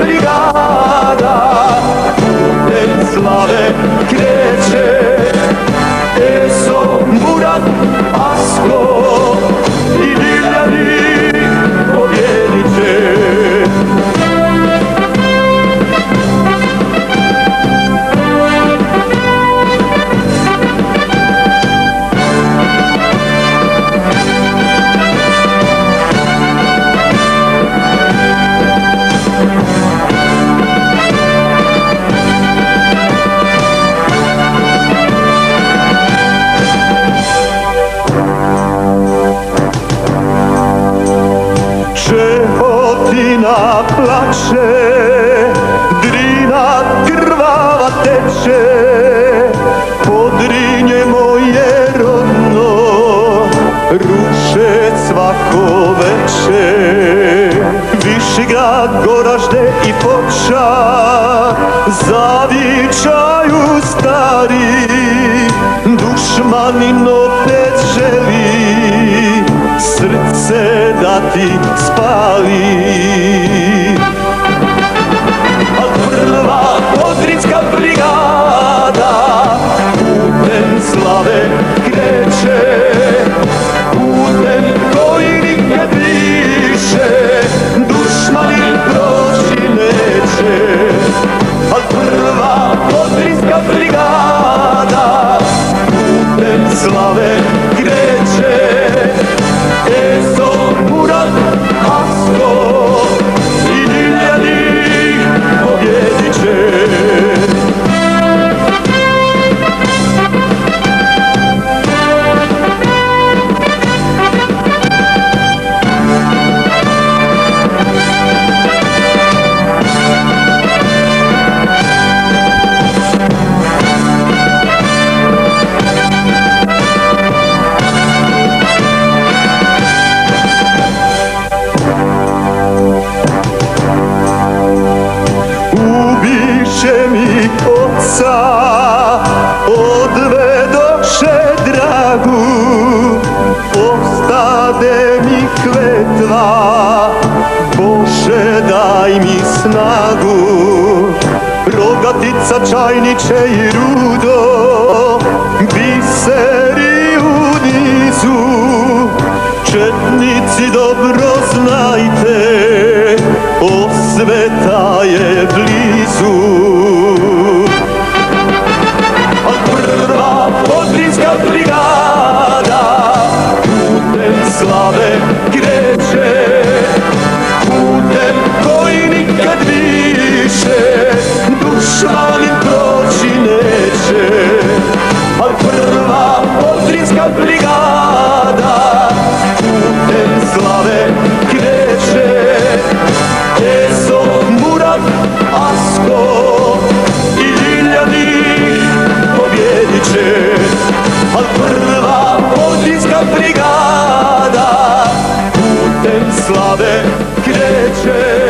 brigada putem slave kreće. Eso, Murat, Asko i Diljani pobjedit će. Čehotina plače, Drina krvava teče, Podrinje moje rodno, ruše svako veče. Višegrad, Goražde i Foča zavičaju stari, dušmanin opet želi srce da ti spali. Al prva Podrinska brigada putem slave kreće, putem koji nikad više dušmanin proći neće. Al prva Podrinska brigada putem slave kreće. Eso, Murat, Asko i Diljani pobjedit će. Ubiše mi oca, odvedoše dragu, ostade mi kletva, Bože daj mi snagu. Rogatica, Čajniče i Rudo, biseri u nizu, četnici dobro znajte, osveta je blizu. Al prva Podrinska brigada putem slave kreće, putem koji nikad više dušmanin proći neće. Al prva Podrinska brigada putem slave kreće. Eso, Murat, Asko i Diljani pobjedit će. Al prva Podrinska brigada putem slave kreće.